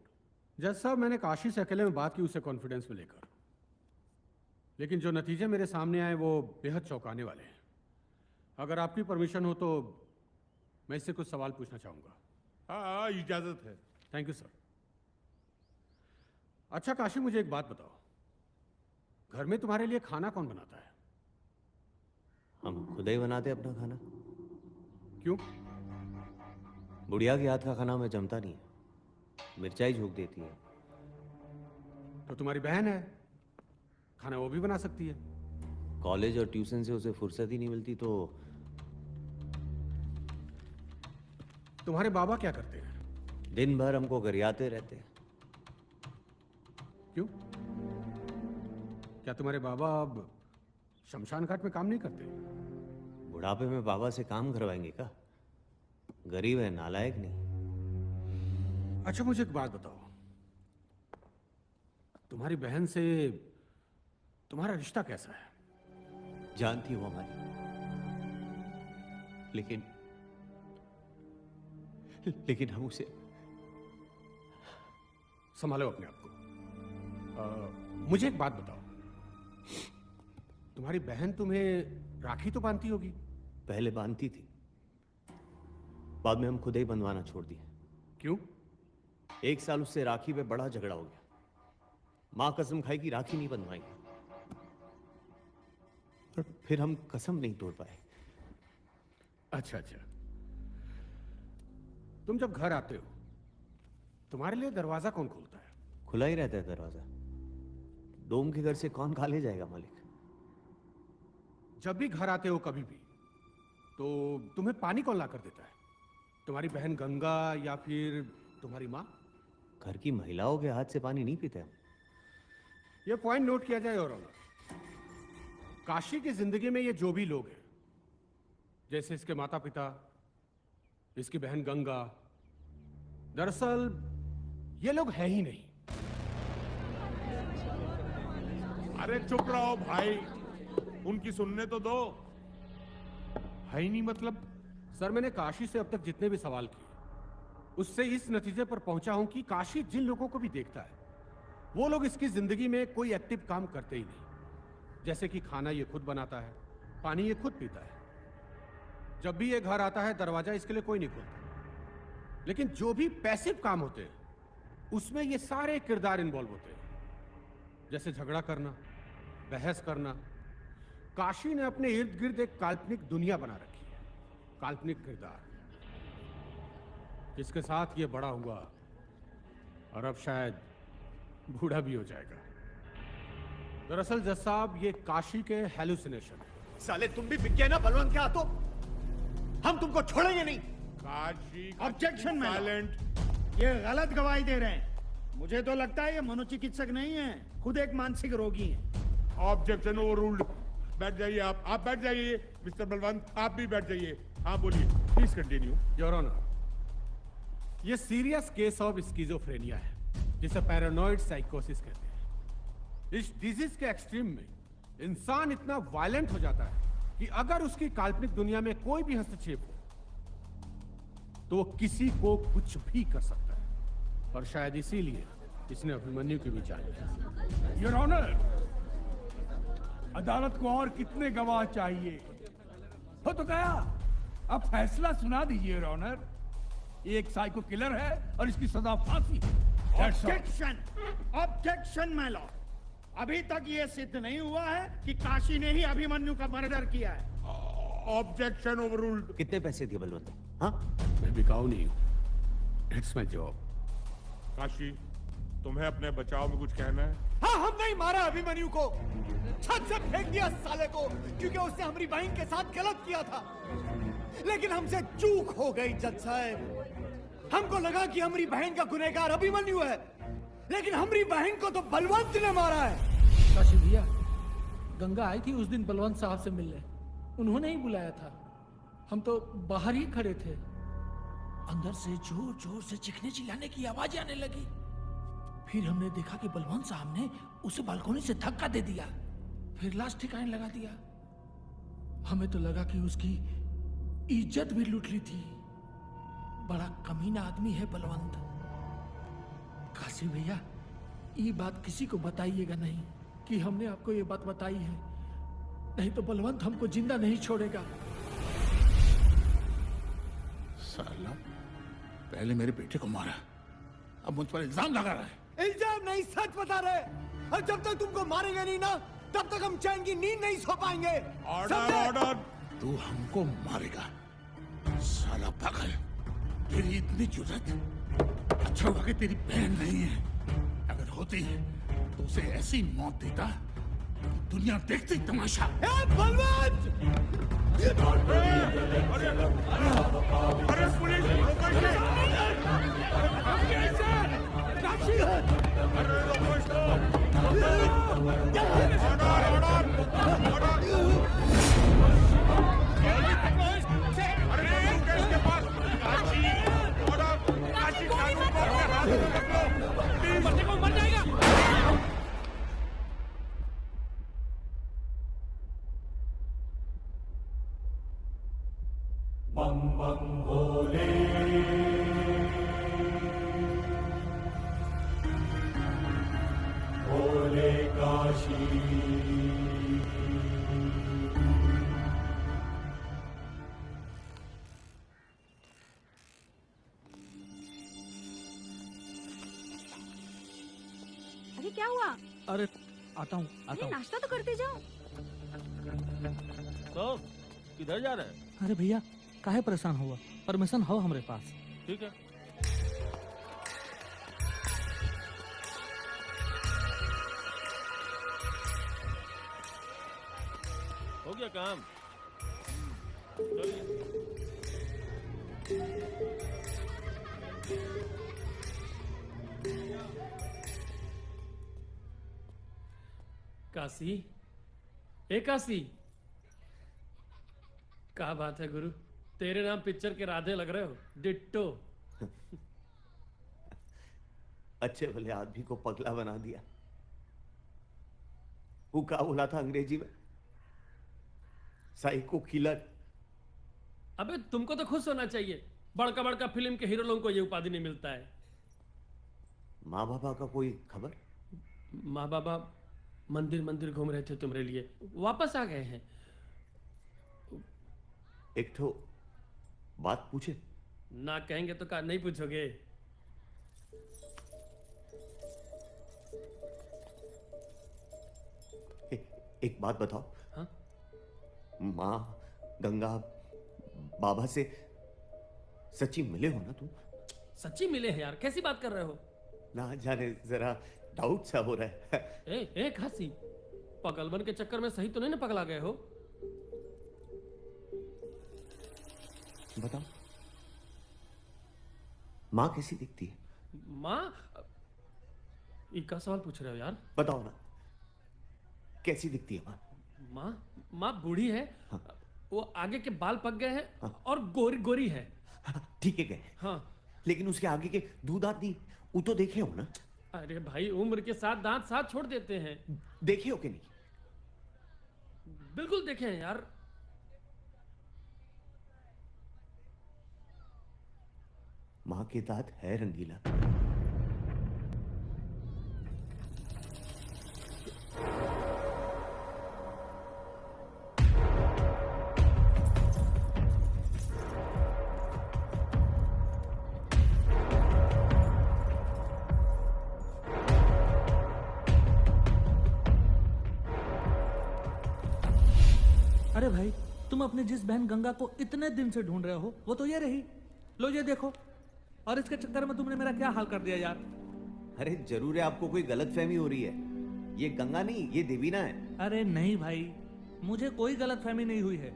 [SPEAKER 19] जज साहब, मैंने काशी से अकेले में बात की उसे कॉन्फिडेंस में लेकर, लेकिन जो नतीजे मेरे सामने आए वो बेहद चौंकाने वाले हैं। अगर आपकी परमिशन हो तो मैं इससे कुछ सवाल पूछना चाहूंगा।
[SPEAKER 1] हाँ, इजाजत है।
[SPEAKER 19] Thank you sir. अच्छा काशी, मुझे एक बात बताओ, घर में तुम्हारे लिए खाना कौन बनाता है?
[SPEAKER 4] हम खुद ही बनाते अपना खाना।
[SPEAKER 19] क्यों?
[SPEAKER 4] बुढ़िया के हाथ का खाना हमें जमता नहीं है, मिर्चाई झोंक देती है।
[SPEAKER 19] तो तुम्हारी बहन है, खाना वो भी बना सकती है।
[SPEAKER 4] कॉलेज और ट्यूशन से उसे फुर्सत ही नहीं मिलती। तो
[SPEAKER 19] तुम्हारे बाबा क्या करते हैं?
[SPEAKER 4] दिन भर हमको गरियाते रहते हैं।
[SPEAKER 19] क्यों? क्या तुम्हारे बाबा अब शमशान घाट में काम नहीं करते?
[SPEAKER 4] बुढ़ापे में बाबा से काम करवाएंगे क्या? गरीब है, नालायक नहीं।
[SPEAKER 19] अच्छा मुझे एक बात बताओ, तुम्हारी बहन से तुम्हारा रिश्ता कैसा है?
[SPEAKER 4] जानती हो हमारी, लेकिन हम उसे
[SPEAKER 19] संभालो अपने आप को। मुझे एक बात बताओ, तुम्हारी बहन तुम्हें राखी तो बांधती होगी?
[SPEAKER 4] पहले बांधती थी, बाद में हम खुद ही बंधवाना छोड़ दिया।
[SPEAKER 19] क्यों?
[SPEAKER 4] 1 साल उससे राखी पे बड़ा झगड़ा हो गया। मां कसम खाई कि राखी नहीं बंधवाएंगे, पर फिर हम कसम नहीं तोड़ पाए।
[SPEAKER 19] अच्छा अच्छा, तुम जब घर आते हो तुम्हारे लिए दरवाजा कौन खोलता है?
[SPEAKER 4] खुला ही रहता है दरवाजा। डोम के घर से कौन खा ले जाएगा मालिक?
[SPEAKER 19] जब भी घर आते हो कभी भी, तो तुम्हें पानी कौन ला कर देता है? तुम्हारी बहन गंगा या फिर तुम्हारी माँ?
[SPEAKER 4] घर की महिलाओं के हाथ से पानी नहीं पीते हम।
[SPEAKER 19] ये पॉइंट नोट किया जाए। और काशी की जिंदगी में ये जो भी लोग हैं, जैसे इसके माता पिता, इसकी बहन गंगा, दरअसल ये लोग हैं ही नहीं।
[SPEAKER 1] अरे चुप रहो भाई, उनकी सुनने तो दो। है ही नहीं मतलब?
[SPEAKER 19] सर, मैंने काशी से अब तक जितने भी सवाल किए उससे इस नतीजे पर पहुंचा हूं कि काशी जिन लोगों को भी देखता है वो लोग इसकी जिंदगी में कोई एक्टिव काम करते ही नहीं। जैसे कि खाना ये खुद बनाता है, पानी ये खुद पीता है। जब भी ये घर आता है दरवाजा इसके लिए कोई नहीं खोलता। लेकिन जो भी पैसिव काम होते हैं उसमें ये सारे किरदार इन्वॉल्व होते हैं, जैसे झगड़ा करना, बहस करना। काशी ने अपने इर्द गिर्द एक काल्पनिक दुनिया बना रखी है, काल्पनिक किरदार, जिसके साथ ये बड़ा हुआ और अब शायद बूढ़ा भी हो जाएगा। दरअसल जज साहब ये काशी के हेलुसिनेशन है।
[SPEAKER 7] साले तुम भी बिक गए ना बलवंत के हाथों, हम तुमको छोड़ेंगे नहीं।
[SPEAKER 1] काशी
[SPEAKER 3] ऑब्जेक्शन में
[SPEAKER 1] साइलेंट।
[SPEAKER 3] ये गलत गवाही दे रहे हैं। मुझे तो लगता है ये मनोचिकित्सक नहीं है, खुद एक मानसिक रोगी है।
[SPEAKER 1] Objection overruled. बैठ जाइए आप बैठ जाइए। मिस्टर बलवंत आप भी बैठ जाइए। हाँ बोलिए, प्लीज कंटिन्यू।
[SPEAKER 19] योर ऑनर, ये सीरियस केस ऑफ स्किज़ोफ्रेनिया है, जिसे पैरानॉइड साइकोसिस कहते हैं। इस डिजीज के एक्सट्रीम में इंसान इतना वायलेंट हो जाता है कि अगर उसकी काल्पनिक दुनिया में कोई भी हस्तक्षेप हो तो वो किसी को कुछ भी कर सकता है। और शायद इसीलिए इसने अभिमन्यु की भी जान ली।
[SPEAKER 2] योर ऑनर, अदालत को और कितने गवाह चाहिए? हो तो गया, अब फैसला सुना दीजिए योर ऑनर। ये एक साइको किलर है और इसकी सजा फांसी है। That's all.
[SPEAKER 3] Objection, objection my Lord. अभी तक ये सिद्ध नहीं हुआ है कि काशी ने ही अभिमन्यु का मर्डर किया है।
[SPEAKER 1] Objection overruled.
[SPEAKER 4] कितने पैसे दिए बलवंत? हाँ,
[SPEAKER 19] मैं बिकाऊ नहीं हूं, इट्स माय जॉब।
[SPEAKER 1] काशी, तुम्हें अपने बचाव में कुछ कहना है?
[SPEAKER 7] हाँ, हम नहीं मारा अभिमन्यु को, छत से फेंक दिया साले को, क्योंकि उसने हमारी बहन के साथ गलत किया था। लेकिन हमसे चूक हो गई जज साहब। हमको लगा कि हमारी बहन का गुनहगार अभिमन्यु है, लेकिन हमारी बहन को तो बलवंत ने मारा है।
[SPEAKER 8] काशी भैया, गंगा आई थी उस दिन बलवंत साहब से मिलने, उन्होंने ही बुलाया था। हम तो बाहर ही खड़े थे, अंदर से जोर जोर से चीखने चिल्लाने की आवाज आने लगी। फिर हमने देखा कि बलवंत साहब ने उसे बालकोनी से धक्का दे दिया, फिर लाश ठिकाने लगा दिया। हमें तो लगा कि उसकी इज्जत भी लूट ली थी। बड़ा कमीना आदमी है बलवंत। काशी भैया, ये बात किसी को बताइएगा नहीं कि हमने आपको ये बात बताई है, नहीं तो बलवंत हमको जिंदा नहीं छोड़ेगा।
[SPEAKER 5] साला, पहले मेरे बेटे को मारा, अब मुझ पर इल्जाम लगा रहा है।
[SPEAKER 7] इल्जाम नहीं, सच बता रहे। और जब तक तुमको मारेंगे नहीं ना, तब तक हम चैन की नींद नहीं सो पाएंगे।
[SPEAKER 1] Order, order.
[SPEAKER 5] तू हमको मारेगा साला पागल? तेरी इतनी जुर्रत? अच्छा हुआ कि तेरी बहन नहीं है, अगर होती तो उसे ऐसी मौत देता दुनिया देखती तमाशा।
[SPEAKER 7] बलवंत!
[SPEAKER 1] अरे पुलिस, रोको इसे!
[SPEAKER 2] काशी!
[SPEAKER 1] अरे रोको इसको! Order, order! अरे बंदूक है इसके पास! काशी! ऑर्डर! काशी, कानून को अपने हाथ में रख लो! प्लीज!
[SPEAKER 2] मरने को मर जाएगा।
[SPEAKER 20] बम बम भोले, भोले काशी।
[SPEAKER 9] अरे क्या हुआ?
[SPEAKER 8] अरे आता हूँ
[SPEAKER 9] अरे नाश्ता तो करते जाओ।
[SPEAKER 14] तो किधर जा रहे हैं?
[SPEAKER 8] अरे भैया, काहे परेशान हुआ? परमिशन हो हमारे पास।
[SPEAKER 14] ठीक है। हो गया काम?
[SPEAKER 10] काशी, ए काशी, क्या बात है गुरु, तेरे नाम पिक्चर के राधे लग रहे हो, डिट्टो।
[SPEAKER 4] अच्छे भले आदमी को पगला बना दिया। वो क्या बोला था अंग्रेजी में? Psycho killer.
[SPEAKER 10] अबे तुमको तो खुश होना चाहिए, बड़का बड़का फिल्म के हीरो लोगों को ये उपाधि नहीं मिलता है।
[SPEAKER 4] माँ बाबा का कोई खबर?
[SPEAKER 10] माँ बाबा मंदिर मंदिर घूम रहे थे तुम्हारे लिए, वापस आ गए हैं।
[SPEAKER 4] एक तो बात पूछे?
[SPEAKER 10] ना कहेंगे तो नहीं पूछोगे?
[SPEAKER 4] एक बात बताओ।
[SPEAKER 10] हाँ?
[SPEAKER 4] माँ, गंगा, बाबा से सच्ची मिले हो ना तुम?
[SPEAKER 10] सच्ची मिले हैं यार, कैसी बात कर रहे हो?
[SPEAKER 4] ना जाने जरा डाउट सा हो रहा है।
[SPEAKER 10] ए खासी, पगलबन के चक्कर में सही तो नहीं ना पगला गए हो?
[SPEAKER 4] बताओ, माँ कैसी दिखती है?
[SPEAKER 10] माँ? इका सवाल पूछ रहे हो यार?
[SPEAKER 4] बताओ ना, कैसी दिखती है माँ?
[SPEAKER 10] माँ बूढ़ी है। हाँ। वो आगे के बाल पक गए हैं। हाँ। और गोरी गोरी है।
[SPEAKER 4] ठीक है गए।
[SPEAKER 10] हाँ,
[SPEAKER 4] लेकिन उसके आगे के दो दांत नहीं, वो तो देखे हो ना?
[SPEAKER 10] अरे भाई, उम्र के साथ दांत साथ छोड़ देते हैं।
[SPEAKER 4] देखे हो कि नहीं?
[SPEAKER 10] बिल्कुल देखे हैं यार।
[SPEAKER 4] माँ के दांत है रंगीला।
[SPEAKER 8] अरे भाई, तुम अपनी जिस बहन गंगा को इतने दिन से ढूंढ रहे हो, वो तो ये रही। लो ये देखो। और इसके चक्कर में तुमने मेरा क्या हाल कर दिया यार।
[SPEAKER 4] अरे जरूर है आपको कोई गलतफहमी हो रही है। ये गंगा नहीं, ये देवीना है।
[SPEAKER 8] अरे नहीं भाई, मुझे कोई गलतफहमी नहीं हुई है।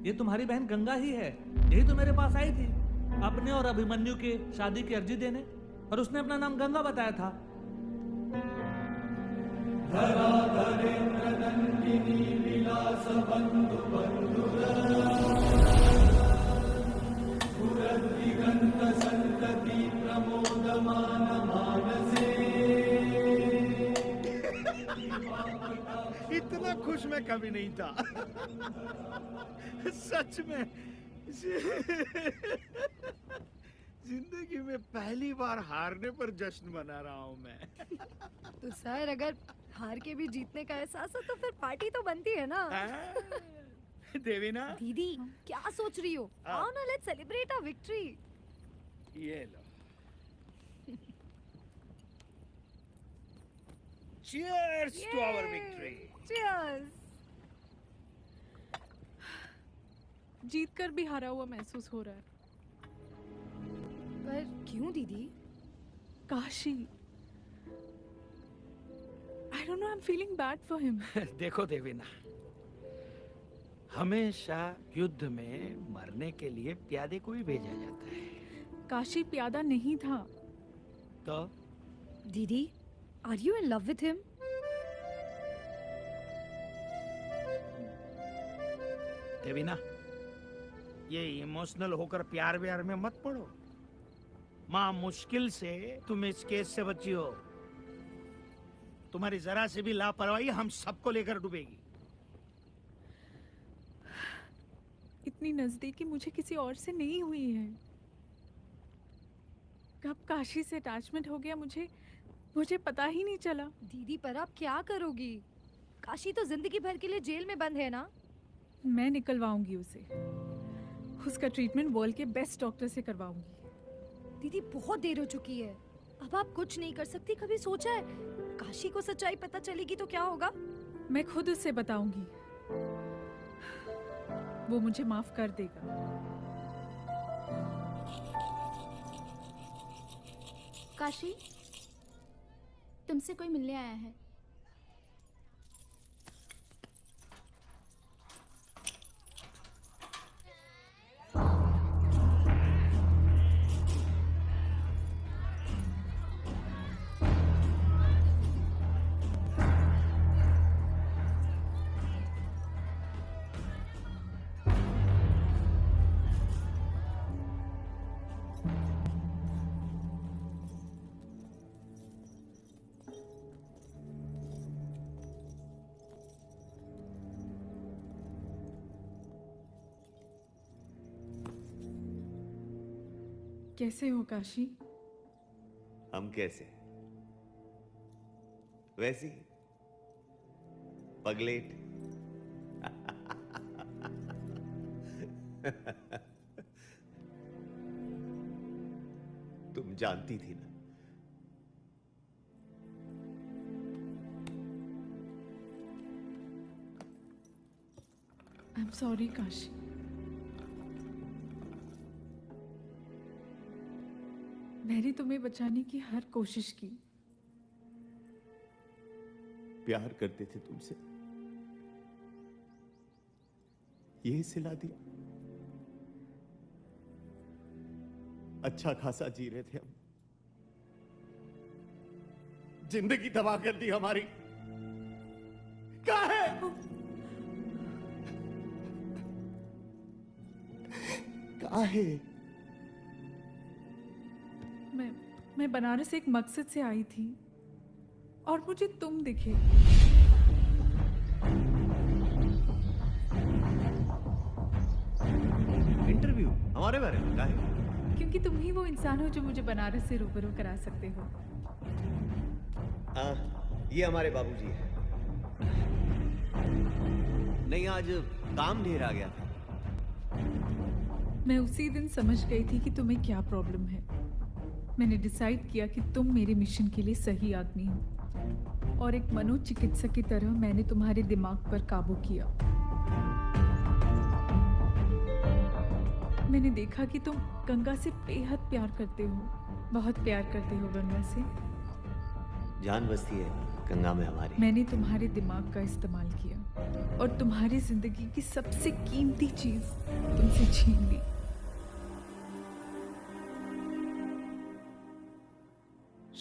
[SPEAKER 8] ये तुम्हारी बहन गंगा ही है। यही तो मेरे पास आई थी अपने और अभिमन्यु के शादी की अर्जी देने, और उसने अपना नाम गंगा बताया था।
[SPEAKER 3] इतना खुश मैं कभी नहीं था। सच में जिंदगी में पहली बार हारने पर जश्न मना रहा हूँ मैं।
[SPEAKER 15] तो सर, अगर हार के भी जीतने का एहसास हो तो फिर पार्टी तो बनती है ना।
[SPEAKER 3] देवीना
[SPEAKER 15] दीदी, क्या सोच रही हो? आओ ना, लेट्स सेलिब्रेट आवर विक्ट्री।
[SPEAKER 3] ये लो। Cheers to our victory.
[SPEAKER 15] Cheers.
[SPEAKER 16] जीत कर भी हारा हुआ महसूस हो रहा है।
[SPEAKER 15] पर क्यों दीदी?
[SPEAKER 16] Kashi, I don't know, I'm feeling bad for him.
[SPEAKER 3] देखो देवीना, हमेशा युद्ध में मरने के लिए प्यादे को ही भेजा जाता है।
[SPEAKER 16] काशी प्यादा नहीं था।
[SPEAKER 3] तो
[SPEAKER 15] दीदी, are you in love with him?
[SPEAKER 3] Devina, ये इमोशनल होकर प्यार व्यार में मत पड़ो। माँ मुश्किल से तुम इस केस से बची हो। तुम्हारी जरा से भी लापरवाही हम सबको लेकर डूबेगी।
[SPEAKER 16] इतनी नजदीकी मुझे किसी और से नहीं हुई है। कब काशी से अटैचमेंट हो गया मुझे पता ही नहीं चला।
[SPEAKER 15] दीदी, पर आप क्या करोगी? काशी तो जिंदगी भर के लिए जेल में बंद है ना।
[SPEAKER 16] मैं निकलवाऊंगी उसे। उसका ट्रीटमेंट वर्ल्ड के बेस्ट डॉक्टर से करवाऊंगी।
[SPEAKER 15] दीदी, बहुत देर हो चुकी है, अब आप कुछ नहीं कर सकती। कभी सोचा है काशी को सच्चाई पता चलेगी तो क्या होगा?
[SPEAKER 16] मैं खुद उससे बताऊंगी, वो मुझे माफ कर देगा।
[SPEAKER 9] काशी, तुमसे कोई मिलने आया है।
[SPEAKER 16] कैसे हो काशी?
[SPEAKER 4] हम कैसे? वैसे ही पगलेट। तुम जानती थी ना।
[SPEAKER 16] I am sorry Kashi. मैंने तुम्हें बचाने की हर कोशिश की।
[SPEAKER 4] प्यार करते थे तुमसे, ये सिला दिया। अच्छा खासा जी रहे थे हम, जिंदगी तबाह कर दी हमारी। कहाँ है? कहाँ है?
[SPEAKER 16] मैं बनारस एक मकसद से आई थी और मुझे तुम दिखे।
[SPEAKER 4] इंटरव्यू हमारे बारे में क्या है?
[SPEAKER 16] क्योंकि तुम ही वो इंसान हो जो मुझे बनारस से रूबरू करा सकते हो।
[SPEAKER 4] ये हमारे बाबूजी है। नहीं, आज काम ढेर आ गया था।
[SPEAKER 16] मैं उसी दिन समझ गई थी कि तुम्हें क्या प्रॉब्लम है। मैंने डिसाइड किया कि तुम मेरे मिशन के लिए सही आदमी हो, और एक मनोचिकित्सक की तरह मैंने तुम्हारे दिमाग पर काबू किया। मैंने देखा कि तुम गंगा से बेहद प्यार करते हो, बहुत प्यार करते हो गंगा से।
[SPEAKER 4] जान बसती है गंगा में हमारी।
[SPEAKER 16] मैंने तुम्हारे दिमाग का इस्तेमाल किया और तुम्हारी जिंदगी की सबसे कीमती चीज तुमसे छीन ली।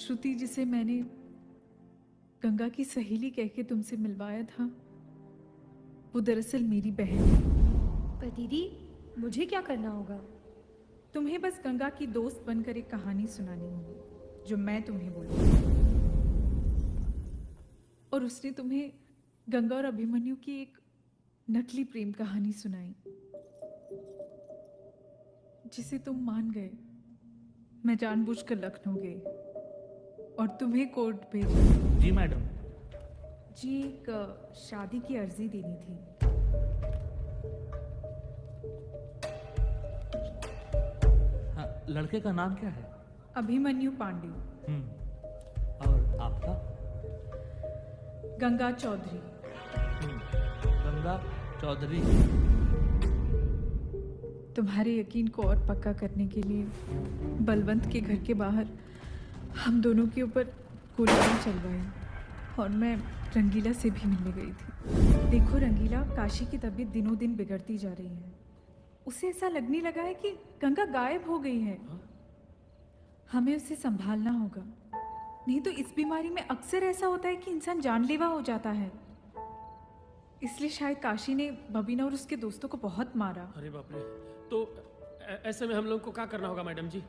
[SPEAKER 16] श्रुति, जिसे मैंने गंगा की सहेली कह के तुमसे मिलवाया था, वो दरअसल मेरी बहन है।
[SPEAKER 15] पर दीदी, मुझे क्या करना होगा?
[SPEAKER 16] तुम्हें बस गंगा की दोस्त बनकर एक कहानी सुनानी होगी जो मैं तुम्हें बोलूंगी। और उसने तुम्हें गंगा और अभिमन्यु की एक नकली प्रेम कहानी सुनाई, जिसे तुम मान गए। मैं जानबूझकर लखनऊ गई और तुम्हें कोर्ट भेजा।
[SPEAKER 8] जी मैडम।
[SPEAKER 16] जी, एक शादी की अर्जी देनी थी।
[SPEAKER 8] हाँ, लड़के का नाम क्या है?
[SPEAKER 16] अभिमन्यु पांडे।
[SPEAKER 8] और आपका?
[SPEAKER 16] गंगा चौधरी।
[SPEAKER 8] गंगा चौधरी।
[SPEAKER 16] तुम्हारे यकीन को और पक्का करने के लिए बलवंत के घर के बाहर हम दोनों के ऊपर गोलियां चलवाई और मैं रंगीला से भी मिलने गई थी। देखो रंगीला, काशी की तबीयत दिनों दिन बिगड़ती जा रही है। उसे ऐसा लगने लगा है कि गंगा गायब हो गई है। हमें उसे संभालना होगा, नहीं तो इस बीमारी में अक्सर ऐसा होता है कि इंसान जानलेवा हो जाता है। इसलिए शायद काशी ने बबीना और उसके दोस्तों को बहुत मारा।
[SPEAKER 10] अरे बाप रे, तो ऐसे में हम लोग को क्या करना होगा मैडम जी?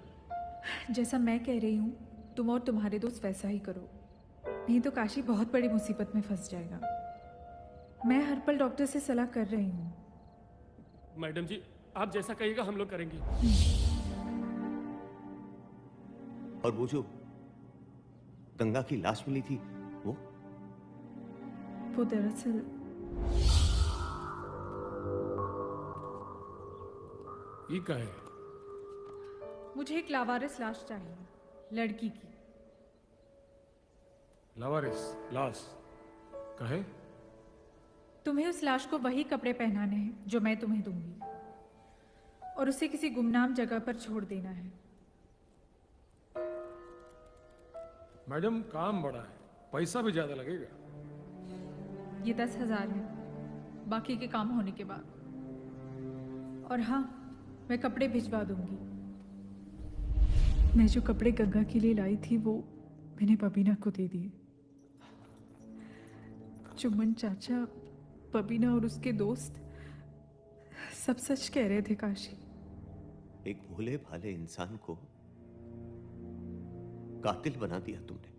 [SPEAKER 16] जैसा मैं कह रही हूँ, तुम और तुम्हारे दोस्त वैसा ही करो, नहीं तो काशी बहुत बड़ी मुसीबत में फंस जाएगा। मैं हर पल डॉक्टर से सलाह कर रही हूँ।
[SPEAKER 10] मैडम जी, आप जैसा कहिएगा हम लोग करेंगे।
[SPEAKER 4] और वो जो गंगा की लाश मिली थी, वो
[SPEAKER 16] दरअसल
[SPEAKER 2] ये क्या है?
[SPEAKER 16] मुझे एक लावारिस लाश चाहिए, लड़की की।
[SPEAKER 2] लावारिस लाश कहे?
[SPEAKER 16] तुम्हें उस लाश को वही कपड़े पहनाने हैं जो मैं तुम्हें दूंगी, और उसे किसी गुमनाम जगह पर छोड़ देना है।
[SPEAKER 2] मैडम, काम बड़ा है, पैसा भी ज्यादा लगेगा।
[SPEAKER 16] ये 10,000 है, बाकी के काम होने के बाद। और हाँ, मैं कपड़े भिजवा दूंगी। मैं जो कपड़े गंगा के लिए लाई थी वो मैंने बबीना को दे दिए। चुमन चाचा, बबीना और उसके दोस्त सब सच कह रहे थे काशी।
[SPEAKER 4] एक भोले भाले इंसान को कातिल बना दिया तुमने।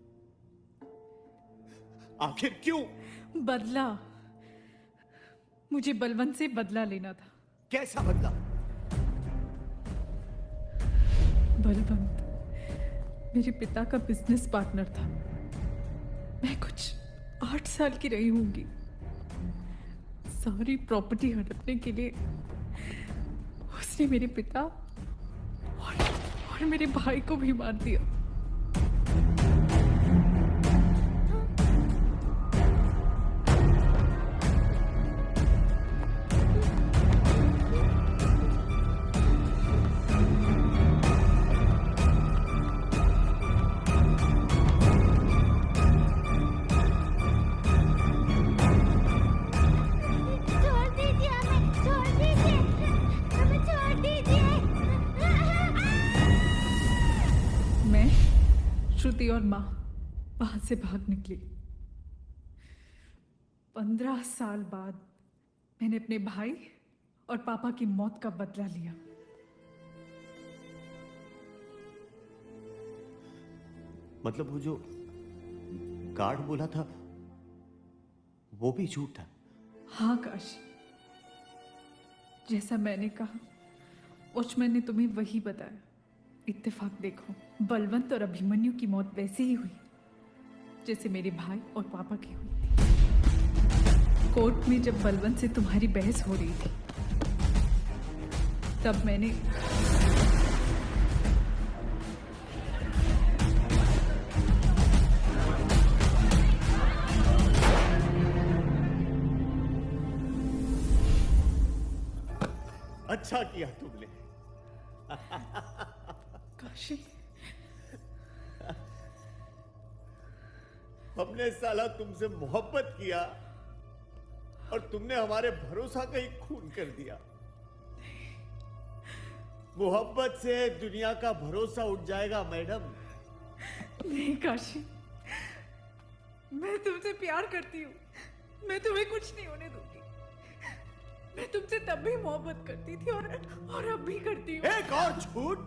[SPEAKER 4] आखिर क्यों?
[SPEAKER 16] बदला। मुझे बलवंत से बदला लेना था।
[SPEAKER 4] कैसा बदला?
[SPEAKER 16] बलवंत मेरे पिता का बिजनेस पार्टनर था। मैं कुछ 8 साल की रही होंगी। सारी प्रॉपर्टी हड़पने के लिए उसने मेरे पिता और मेरे भाई को भी मार दिया।
[SPEAKER 18] छोड़ दीजिए हमें, छोड़ दीजिए, हमें छोड़ दीजिए।
[SPEAKER 16] मैं, श्रुति और माँ वहां से भाग निकली। 15 साल बाद मैंने अपने भाई और पापा की मौत का बदला लिया।
[SPEAKER 4] मतलब वो जो गार्ड बोला था वो भी झूठ था?
[SPEAKER 16] हाँ काशी, जैसा मैंने कहा वॉचमैन ने तुम्हें वही बताया। इत्तेफाक देखो, बलवंत और अभिमन्यु की मौत वैसे ही हुई जैसे मेरे भाई और पापा की हुई थी। कोर्ट में जब बलवंत से तुम्हारी बहस हो रही थी तब मैंने
[SPEAKER 4] अच्छा किया तुमने।
[SPEAKER 16] काशी,
[SPEAKER 4] हमने साला तुमसे मोहब्बत किया और तुमने हमारे भरोसा का ही खून कर दिया। मोहब्बत से दुनिया का भरोसा उठ जाएगा मैडम।
[SPEAKER 16] नहीं काशी, मैं तुमसे प्यार करती हूँ। मैं तुम्हें कुछ नहीं होने दूंगी। मैं तुमसे तब भी मोहब्बत करती थी और अब भी करती हूँ।
[SPEAKER 4] एक और झूठ?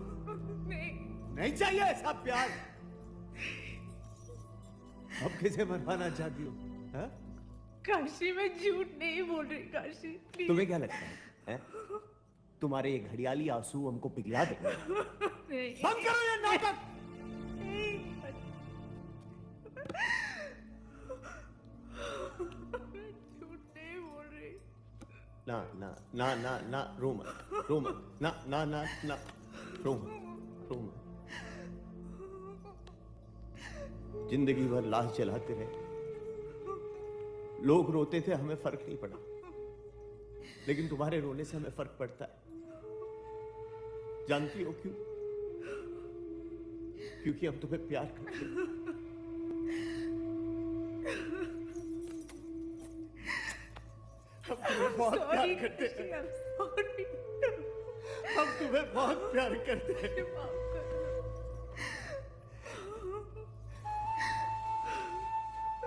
[SPEAKER 4] नहीं चाहिए ऐसा प्यार। अब किसे मरवाना चाहती हो? हाँ?
[SPEAKER 16] काशी, मैं झूठ नहीं बोल रही। काशी प्लीज।
[SPEAKER 4] तुम्हें क्या लगता है? तुम्हारे ये घड़ियाली आंसू हमको पिघला देंगे?
[SPEAKER 16] बंद
[SPEAKER 4] करो ये नाटक। ना ना ना ना ना, रो मत, रो मत, ना ना ना ना, रो मत, रो मत। जिंदगी भर लाश जलाते रहे, लोग रोते थे, हमें फर्क नहीं पड़ा। लेकिन तुम्हारे रोने से हमें फर्क पड़ता है। जानती हो क्यों? क्योंकि हम तुम्हें प्यार करते हैं। हम तुम्हें बहुत प्यार करते हैं। हम तुम्हें बहुत प्यार करते हैं।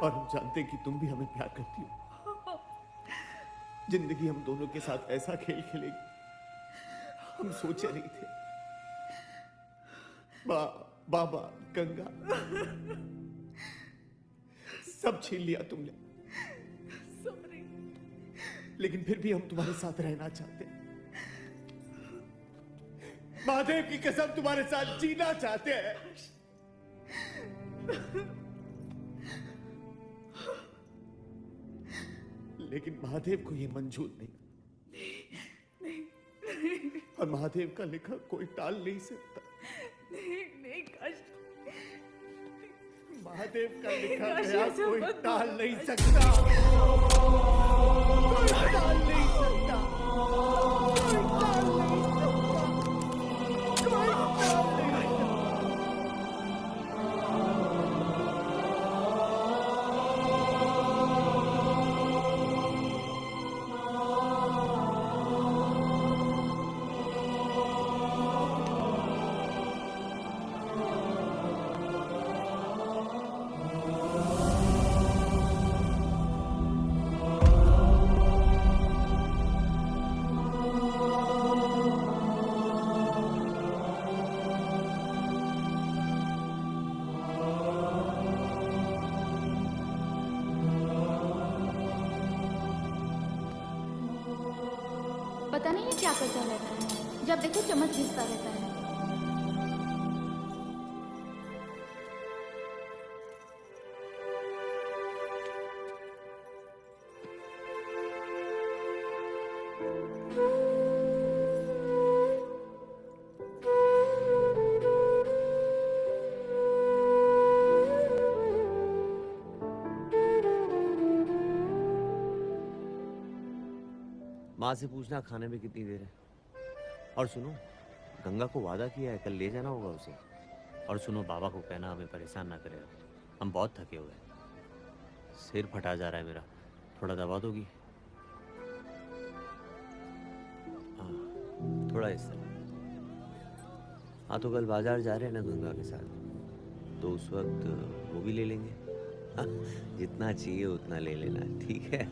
[SPEAKER 4] और हम जानते हैं कि तुम भी हमें प्यार करती हो। जिंदगी हम दोनों के साथ ऐसा खेल खेलेगी हम सोचे नहीं थे। बाबा, गंगा, सब छीन लिया तुमने। लेकिन फिर भी हम तुम्हारे साथ रहना चाहते हैं। महादेव की कसम, तुम्हारे साथ जीना चाहते हैं। लेकिन महादेव को यह मंजूर नहीं। और महादेव का लिखा कोई टाल नहीं सकता।
[SPEAKER 16] नहीं काशी,
[SPEAKER 4] महादेव का लिखा
[SPEAKER 16] काशी,
[SPEAKER 4] गया
[SPEAKER 16] ऐसा
[SPEAKER 4] कोई
[SPEAKER 16] मत
[SPEAKER 4] टाल
[SPEAKER 16] बोलो,
[SPEAKER 4] नहीं
[SPEAKER 16] काशी।
[SPEAKER 4] सकता। कोई टाल नहीं सकता। कोई टाल नहीं सकता। कोई टाल नहीं सकता।
[SPEAKER 18] पता नहीं ये क्या करता रहता है, जब देखो चम्मच घिसता रहता है।
[SPEAKER 4] माँ से पूछना खाने में कितनी देर है। और सुनो, गंगा को वादा किया है, कल ले जाना होगा उसे। और सुनो, बाबा को कहना हमें परेशान ना करे, हम बहुत थके हुए हैं। सिर फटा जा रहा है मेरा, थोड़ा दबा दोगी? हाँ, थोड़ा इस तरह। हाँ, तो कल बाजार जा रहे हैं ना गंगा के साथ, तो उस वक्त वो भी ले लेंगे। हाँ, जितना चाहिए उतना ले लेना, ठीक है?